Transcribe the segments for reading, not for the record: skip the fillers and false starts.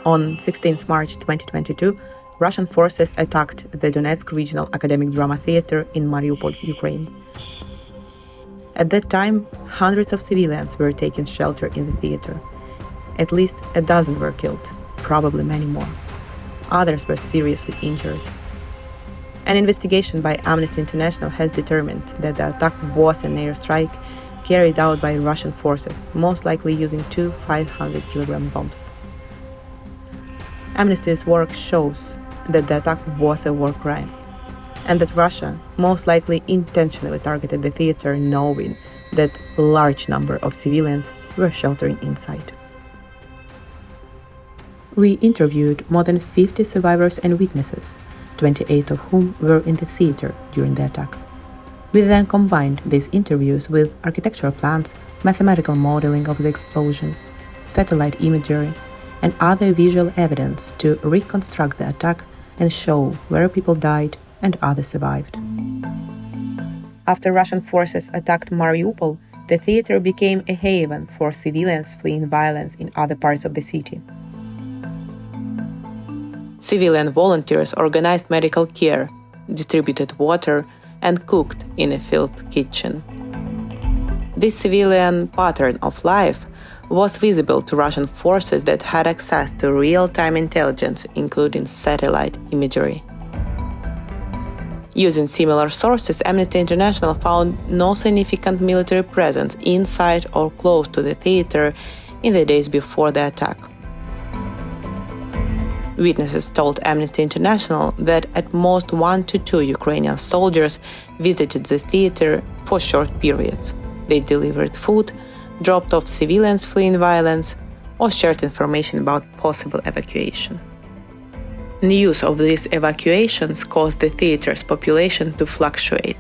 On 16 March 2022, Russian forces attacked the Donetsk Regional Academic Drama Theatre in Mariupol, Ukraine. At that time, hundreds of civilians were taking shelter in the theatre. At least a dozen were killed, probably many more. Others were seriously injured. An investigation by Amnesty International has determined that the attack was an airstrike carried out by Russian forces, most likely using two 500-kilogram bombs. Amnesty's work shows that the attack was a war crime, and that Russia most likely intentionally targeted the theater, knowing that a large number of civilians were sheltering inside. We interviewed more than 50 survivors and witnesses, 28 of whom were in the theater during the attack. We then combined these interviews with architectural plans, mathematical modeling of the explosion, satellite imagery, and other visual evidence to reconstruct the attack and show where people died and others survived. After Russian forces attacked Mariupol, the theater became a haven for civilians fleeing violence in other parts of the city. Civilian volunteers organized medical care, distributed water, and cooked in a field kitchen. This civilian pattern of life was visible to Russian forces that had access to real-time intelligence, including satellite imagery. Using similar sources, Amnesty International found no significant military presence inside or close to the theater in the days before the attack. Witnesses told Amnesty International that at most 1 to 2 Ukrainian soldiers visited the theater for short periods. They delivered food, dropped off civilians fleeing violence, or shared information about possible evacuation. News of these evacuations caused the theater's population to fluctuate.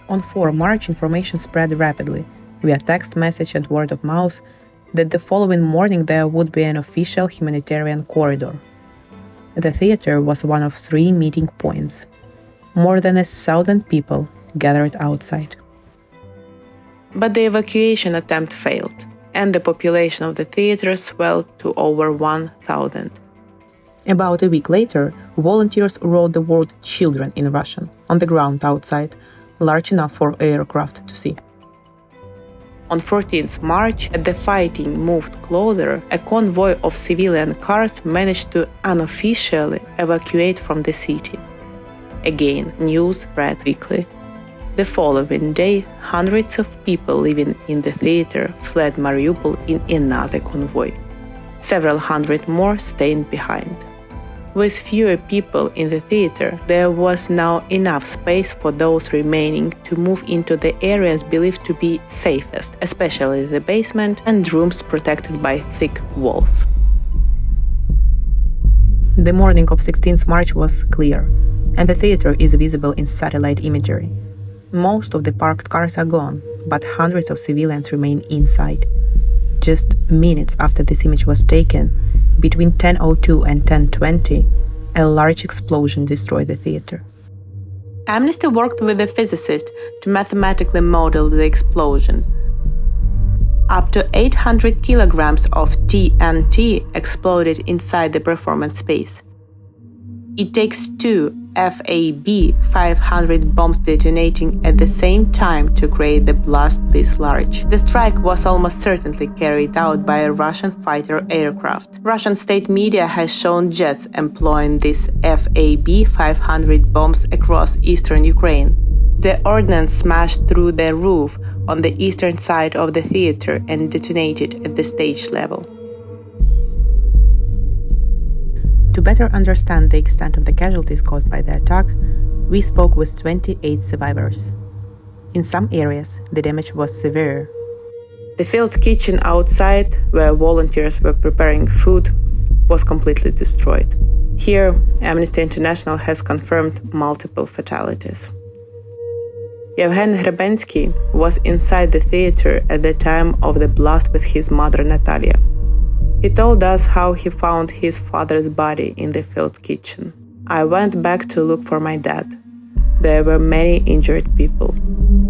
On 4 March, information spread rapidly, via text message and word of mouth, that the following morning there would be an official humanitarian corridor. The theater was one of 3 meeting points. More than 1,000 people gathered outside. But the evacuation attempt failed, and the population of the theater swelled to over 1,000. About a week later, volunteers wrote the word "children" in Russian on the ground outside, large enough for aircraft to see. On 14th March, as the fighting moved closer, a convoy of civilian cars managed to unofficially evacuate from the city. Again, news spread quickly. The following day, hundreds of people living in the theater fled Mariupol in another convoy. Several hundred more stayed behind. With fewer people in the theater, there was now enough space for those remaining to move into the areas believed to be safest, especially the basement and rooms protected by thick walls. The morning of 16th March was clear, and the theater is visible in satellite imagery. Most of the parked cars are gone, but hundreds of civilians remain inside. Just minutes after this image was taken, between 10:02 and 10:20, a large explosion destroyed the theater. Amnesty worked with a physicist to mathematically model the explosion. Up to 800 kilograms of TNT exploded inside the performance space. It takes 2 FAB 500 bombs detonating at the same time to create the blast this large. The strike was almost certainly carried out by a Russian fighter aircraft. Russian state media has shown jets employing these FAB 500 bombs across eastern Ukraine. The ordnance smashed through the roof on the eastern side of the theater and detonated at the stage level. To better understand the extent of the casualties caused by the attack, we spoke with 28 survivors. In some areas, the damage was severe. The field kitchen outside, where volunteers were preparing food, was completely destroyed. Here, Amnesty International has confirmed multiple fatalities. Yevhen Hrebensky was inside the theater at the time of the blast with his mother Natalia. He told us how he found his father's body in the field kitchen. I went back to look for my dad. There were many injured people.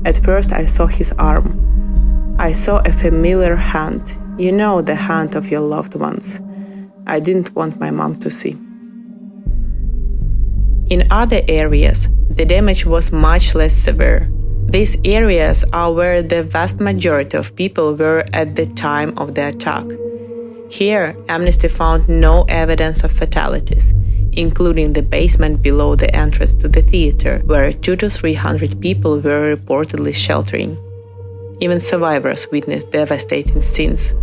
At first I saw his arm. I saw a familiar hand, you know, the hand of your loved ones. I didn't want my mom to see. In other areas, the damage was much less severe. These areas are where the vast majority of people were at the time of the attack. Here, Amnesty found no evidence of fatalities, including the basement below the entrance to the theater, where 200 to 300 people were reportedly sheltering. Even survivors witnessed devastating scenes.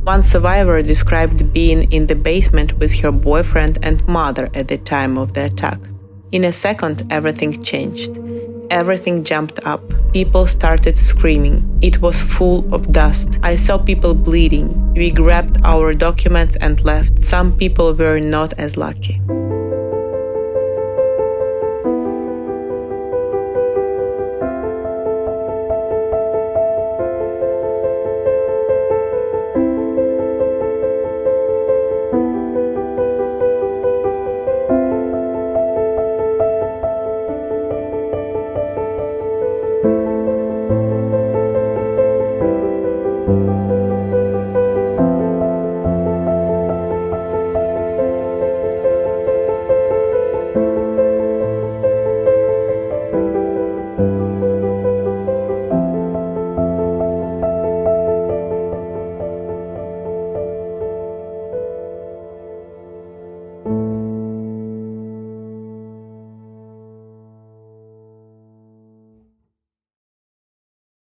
One survivor described being in the basement with her boyfriend and mother at the time of the attack. In a second, everything changed. Everything jumped up. People started screaming. It was full of dust. I saw people bleeding. We grabbed our documents and left. Some people were not as lucky.